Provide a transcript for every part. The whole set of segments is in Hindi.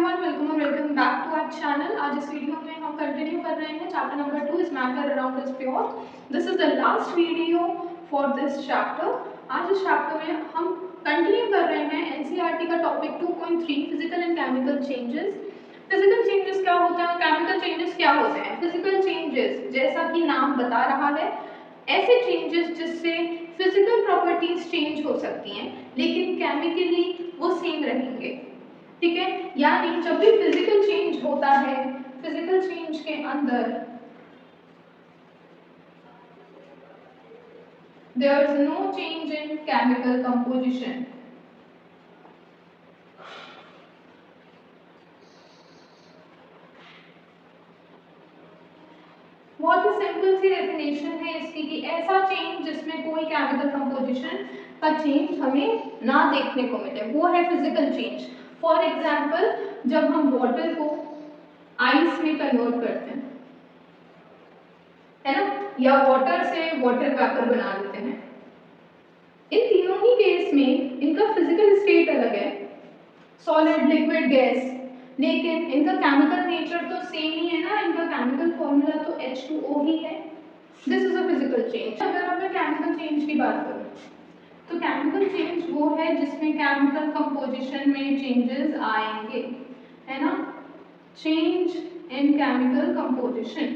एवरीवन, वेलकम और welcome back to our channel. आज इस वीडियो में हम कंटिन्यू कर रहे हैं chapter number 2 is matter around is pure. This is the last video for this chapter. आज इस चैप्टर में हम कंटिन्यू कर रहे हैं एनसीईआरटी का topic 2.3 physical and chemical changes. Physical changes क्या होते हैं, केमिकल चेंजेस क्या होते हैं। फिजिकल चेंजेस जैसा कि नाम बता रहा है, ऐसे चेंजेस जिससे फिजिकल प्रॉपर्टीज चेंज हो सकती हैं लेकिन केमिकली वो सेम रहेंगे। ठीक है, यानी जब भी फिजिकल चेंज होता है, फिजिकल चेंज के अंदर there is no change in chemical composition. बहुत ही सिंपल सी डेफिनेशन है इसकी कि ऐसा चेंज जिसमें कोई केमिकल कंपोजिशन का चेंज हमें ना देखने को मिले, वो है फिजिकल चेंज। फॉर एग्जांपल, जब हम वाटर को आइस में कन्वर्ट करते हैं, है ना, या वाटर से वाटर वेपर बना देते हैं, इन तीनों ही केस में इनका फिजिकल स्टेट अलग है, सॉलिड, लिक्विड, गैस, लेकिन इनका केमिकल नेचर तो सेम ही है ना। इनका केमिकल फॉर्मूला तो H2O ही है। This is a physical change. अगर मैं केमिकल चेंज की बात करूं तो केमिकल चेंज वो है जिसमें केमिकल कंपोजिशन में चेंजेस आएंगे, है ना। चेंज इन केमिकल कंपोजिशन,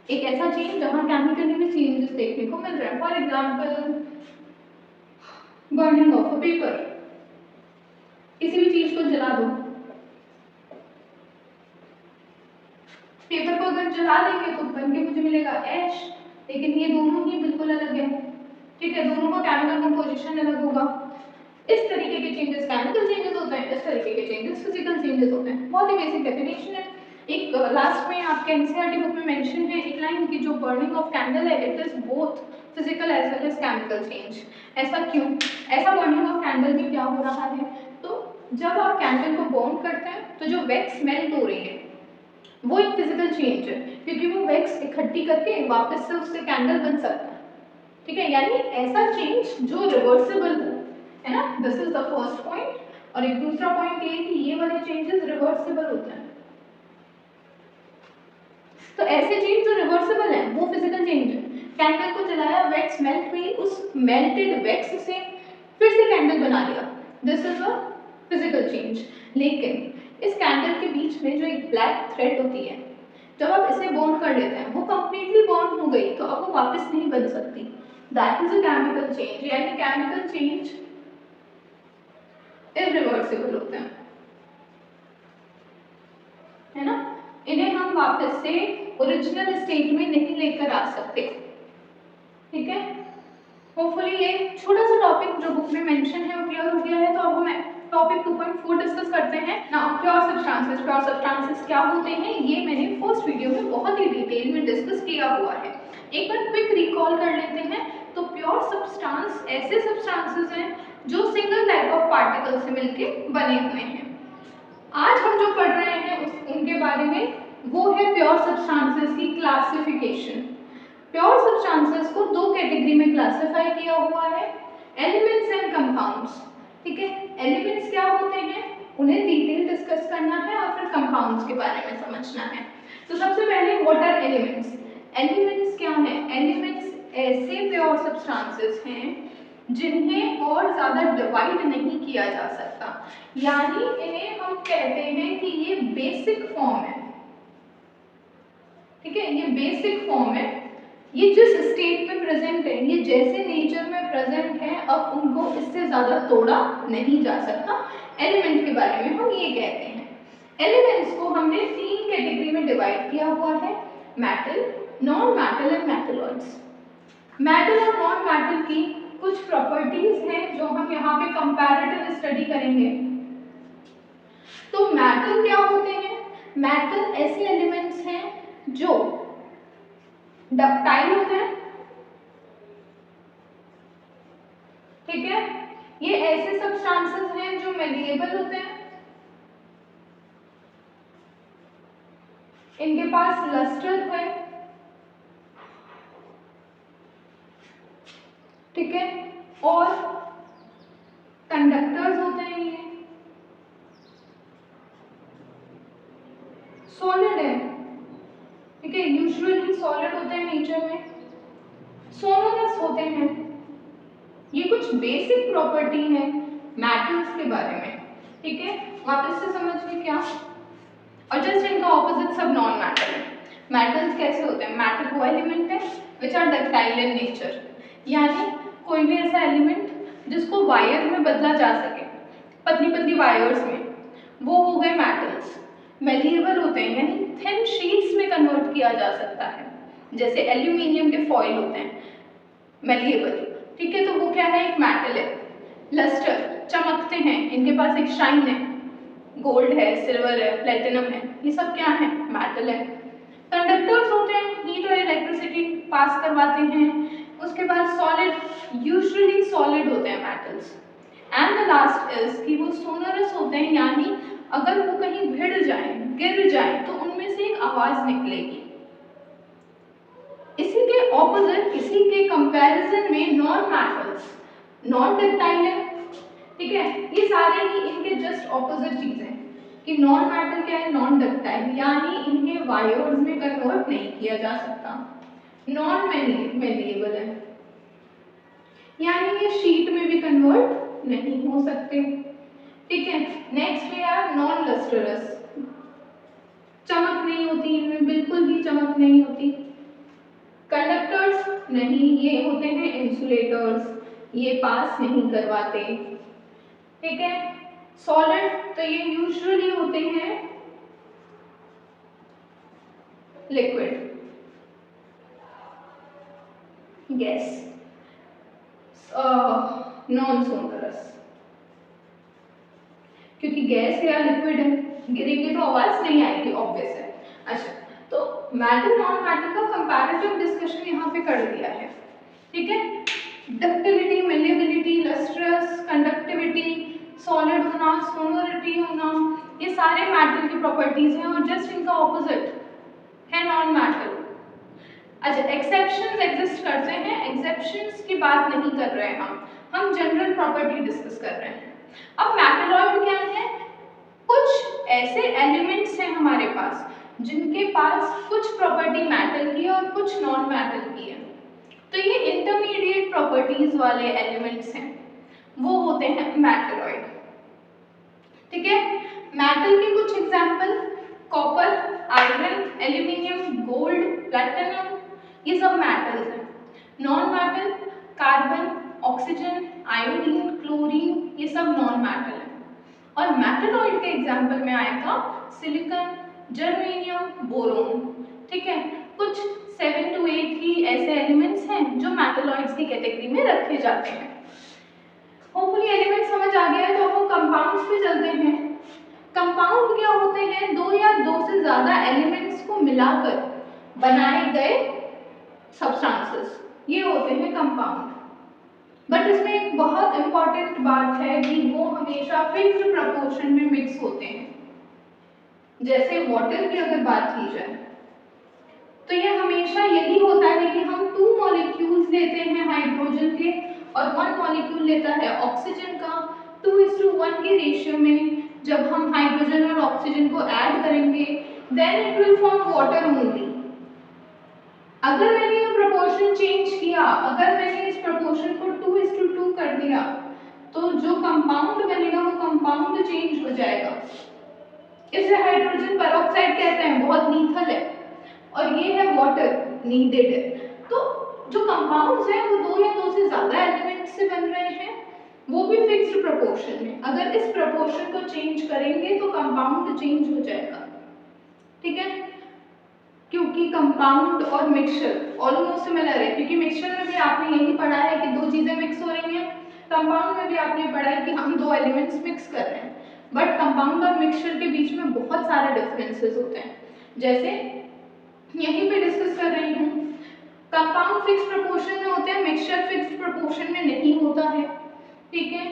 एक ऐसा चेंज जहां केमिकली में चेंजेस देखने को मिल रहे हैं। For example, burning of a paper, किसी भी चीज को जला दो, पेपर को अगर जला देंगे तो बन के मुझे मिलेगा एश, लेकिन ये दोनों ही बिल्कुल अलग है। ठीक है, दोनों का केमिकल कंपोजिशन अलग होगा। इस तरीके के चेंजेस केमिकल चेंजेस होते हैं, इस तरीके के चेंजेस फिजिकल चेंजेस होते हैं। बहुत ही बेसिक डेफिनेशन है। एक लास्ट में आपके एनसीईआरटी बुक में मेंशन है एक लाइन की, जो बर्निंग ऑफ कैंडल है, it is both physical as well as chemical change. ऐसा क्यों? ऐसा बर्निंग ऑफ कैंडल में क्या हो रहा है, तो जब आप कैंडल को बर्न करते हैं तो जो वैक्स मेल्ट हो रही है वो एक फिजिकल चेंज है, क्योंकि वो वैक्स इकट्ठी करके वापस से उससे कैंडल बन सकता है। ठीक है, यानी ऐसा चेंज जो रिवर्सिबल हो, है ना। This is the first point. और एक दूसरा पॉइंट ये कि ये वाले चेंजेस रिवर्सिबल होते हैं। तो ऐसे चेंज जो रिवर्सिबल है वो फिजिकल चेंज है। कैंडल को जलाया, वैक्स मेल्ट हुई, उस मेल्टेड वैक्स से फिर से कैंडल बना लिया, this is a physical change. लेकिन इस कैंडल के बीच में जो एक ब्लैक थ्रेड होती है, जब आप इसे बर्न कर लेते हैं, वो कंप्लीटली बर्न हो गई तो अब वो वापस नहीं बन सकती। That is a chemical change, यानी केमिकल चेंज इरिवर्सिबल होते हैं, है ना। इन्हें हम वापस से ओरिजिनल स्टेट में नहीं लेकर आ सकते। ठीक है, होपफुली ये छोटा सा टॉपिक जो बुक में मेंशन है वो क्लियर हो गया है। तो अब हम टॉपिक 2.4 डिस्कस करते हैं ना। प्योर सब्सटेंसेस, प्योर सब्सटेंसेस क्या होते हैं ये मैंने फर्स्ट वीडियो में बहुत ही डिटेल में डिस्कस किया हुआ है। एक बार क्विक रिकॉल कर लेते हैं। तो प्योर सब्सटेंस ऐसे सब्सटेंसेस हैं जो सिंगल टाइप ऑफ पार्टिकल से मिलके बने हुए हैं। आज हम जो पढ़ रहे हैं उनके बारे में, वो है प्योर सब्सटेंसेस की क्लासिफिकेशन। प्योर सब्सटेंसेस को दो कैटेगरी में क्लासिफाई किया हुआ है, एलिमेंट्स एंड कंपाउंड्स। ठीक है, एलिमेंट्स क्या होते हैं उन्हें डिटेल डिस्कस करना है और फिर कंपाउंड्स के बारे में समझना है। तो सबसे पहले व्हाट आर एलिमेंट्स। एलिमेंट्स क्या है? एलिमेंट्स ऐसे प्योर सब्सटेंसेस हैं जिन्हें और ज्यादा डिवाइड नहीं किया जा सकता, यानी इन्हें हम कहते हैं कि ये बेसिक फॉर्म है। ठीक है, ये बेसिक फॉर्म है। ये जिस स्टेट में प्रेजेंट है, ये जैसे नेचर में प्रेजेंट है, अब उनको इससे ज्यादा तोड़ा नहीं जा सकता। एलिमेंट के बारे में हम ये कहते हैं। एलिमेंट्स को हमने तीन कैटेगरी में डिवाइड किया हुआ है, metal, non metal and metalloids. Metal और नॉन मेटल की कुछ प्रॉपर्टीज हैं जो हम यहाँ पे कंपैरेटिव स्टडी करेंगे। तो मेटल क्या होते हैं? मेटल ऐसे एलिमेंट्स हैं जो डक्टाइल होते हैं। ठीक है, ये ऐसे सब्सटेंसेस हैं जो मेलिएबल होते हैं, इनके पास लस्टर है। ठीक है, और कंडक्टर्स होते हैं, ये सॉलिड है, ठीक है, यूजुअली सॉलिड होते हैं नेचर में, सोनोरस होते हैं। ये कुछ बेसिक प्रॉपर्टी है मेटल्स के बारे में, ठीक है, वापस से समझिए क्या। और जस्ट इनका ऑपोजिट सब नॉन मेटल है। मेटल्स कैसे होते हैं? मेटल वो एलिमेंट है which are ductile in nature, यानी कोई भी ऐसा एलिमेंट जिसको वायर में बदला जा सके, पतली पतली वायर्स में, वो हो गए मेटल्स। मेलिएबल होते हैं, यानी थिन शीट्स में कन्वर्ट किया जा सकता है, जैसे एल्यूमिनियम के फॉइल होते हैं मेलिएबल, ठीक है, तो वो क्या है? एक मेटल है। लस्टर, चमकते हैं, इनके पास एक शाइन है, गोल्ड है, सिल्वर है, प्लेटिनम है, ये सब क्या है? मेटल है। कंडक्टर्स होते हैं, हीट और इलेक्ट्रिसिटी पास करवाते हैं। उसके बाद सॉलिड, यूजुअली सॉलिड होते हैं metals. And the last is कि वो सोनरस होते हैं, यानी अगर वो कहीं भिड़ जाए, गिर जाए, तो उनमें से एक आवाज निकलेगी। इसी के ऑपोजिट, इसी के कंपैरिजन में नॉन मेटल्स, नॉन डक्टाइल है, ठीक है, ये सारे ही इनके जस्ट ऑपोजिट चीजें कि नॉन मेटल क्या है? नॉन डक्टाइल, यानी इनके वायर्स में कन्वर्ट नहीं किया जा सकता। नॉन मेलिएबल है, यानी ये शीट में भी कन्वर्ट नहीं हो सकते, ठीक है। Next they are non lustrous, चमक नहीं होती इनमें, बिल्कुल भी चमक नहीं होती। कंडक्टर्स नहीं, ये होते हैं इंसुलेटर्स, ये पास नहीं करवाते, ठीक है। सॉलिड, तो ये यूजुअली होते हैं लिक्विड। गैस, नॉन सोनरस, क्योंकि गैस या लिक्विड है, गिरेंगे तो आवाज नहीं आएगी, ऑब्वियस है। अच्छा, तो मेटल नॉन मेटल का कंपैरेटिव डिस्कशन यहाँ पे कर दिया है, ठीक है। Ductility, malleability, lustrous, conductivity, solid होना, सोनोरिटी होना, ये सारे मेटल की प्रॉपर्टीज हैं और जस्ट इनका ऑपोजिट है नॉन मेटल। अच्छा, एक्सेप्शंस एग्जिस्ट करते हैं, एक्सेप्शंस की बात नहीं कर रहे हैं हम जनरल प्रॉपर्टी डिस्कस कर रहे हैं। अब मेटलॉइड क्या है? कुछ ऐसे एलिमेंट्स हैं हमारे पास जिनके पास कुछ प्रॉपर्टी मेटल की है और कुछ नॉन मेटल की है, तो ये इंटरमीडिएट प्रॉपर्टीज वाले एलिमेंट्स हैं, वो होते हैं मेटलॉइड, ठीक है। मेटल के कुछ example, copper, iron, aluminium, gold, platinum, ये सब मेटल्स हैं। Non metal, carbon, oxygen, iodine, chlorine, ये सब नॉन मेटल है। और मेटलॉइड के एग्जांपल में आएगा सिलिकॉन, जर्मेनियम, बोरोन, ठीक है। कुछ 7 to 8 ही ऐसे एलिमेंट्स हैं जो मेटलॉइड्स की कैटेगरी में रखे जाते हैं। होपफुली एलिमेंट समझ आ गया है, तो हम कंपाउंड्स पे चलते हैं। कंपाउंड क्या होते हैं? दो या दो से ज्यादा एलिमेंट्स को मिलाकर बनाए गए सब्सटेंसेस, ये होते हैं कंपाउंड। बट इसमें एक बहुत इंपॉर्टेंट बात है कि वो हमेशा फिक्स्ड प्रपोर्शन में मिक्स होते हैं। जैसे वाटर की अगर बात की जाए तो ये हमेशा यही होता है कि हम 2 मॉलिक्यूल्स लेते हैं हाइड्रोजन के और 1 मॉलिक्यूल लेता है ऑक्सीजन का, 2:1 के रेशियो में जब हम हाइड्रोजन और ऑक्सीजन को ऐड करेंगे then it will form water only. अगर मैंने ये प्रोपोर्शन चेंज किया, अगर मैंने इस प्रोपोर्शन को 2:2 कर दिया, तो जो कंपाउंड बनेगा वो कंपाउंड चेंज हो जाएगा। इसे हाइड्रोजन पेरोक्साइड कहते हैं, बहुत लीथल है, और ये है वाटर, नीडेड है। तो जो कंपाउंड्स हैं वो 2 या 2 से ज्यादा एलिमेंट्स से बन रहे हैं, वो भी फिक्स्ड प्रोपोर्शन में। अगर इस प्रोपोर्शन को चेंज करेंगे तो कंपाउंड चेंज हो जाएगा, ठीक है। क्योंकि कंपाउंड और मिक्सचर ऑलमोस्ट सिमिलर है, क्योंकि मिक्सचर में भी आपने यही पढ़ा है कि 2 चीजें मिक्स हो रही हैं, कंपाउंड में भी आपने पढ़ा है कि हम 2 एलिमेंट्स मिक्स कर रहे हैं। बट कंपाउंड और मिक्सचर के बीच में बहुत सारे डिफरेंसेस होते हैं, जैसे यहीं पे डिस्कस कर रही हूँ। कंपाउंड फिक्स प्रोपोर्शन में होते हैं, मिक्सचर फिक्स प्रोपोर्शन में नहीं होता है, ठीक है।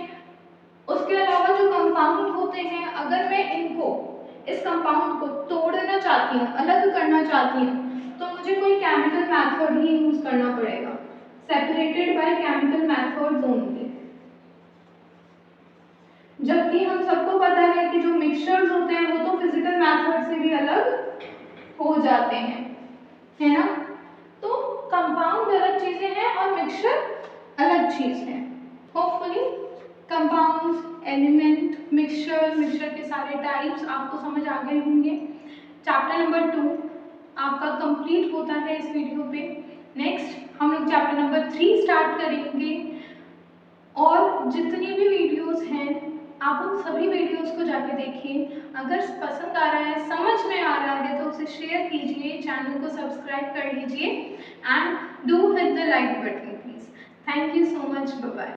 उसके अलावा जो कंपाउंड होते हैं, अगर मैं इनको, इस कंपाउंड को तोड़ना चाहती हूँ, अलग करना चाहती हूँ, तो मुझे कोई केमिकल मेथड ही यूज करना पड़ेगा। Separated by chemical methods only. जबकि हम सबको पता है कि जो मिक्सचर्स होते हैं वो तो फिजिकल मेथड से भी अलग हो जाते हैं, है ना। तो कंपाउंड अलग चीजें हैं और मिक्सचर अलग चीज है। होपफुली कंपाउंड्स, एलिमेंट, मिक्सचर के सारे टाइप्स आपको समझ आ गए होंगे। चैप्टर नंबर 2 आपका कंप्लीट होता है इस वीडियो पे। नेक्स्ट हम लोग चैप्टर नंबर 3 स्टार्ट करेंगे, और जितनी भी वीडियोस हैं आप उन सभी वीडियोस को जाके देखिए। अगर पसंद आ रहा है, समझ में आ रहा है तो उसे शेयर कीजिए, चैनल को सब्सक्राइब कर लीजिए and do hit the like button please. Thank you so much, bye bye.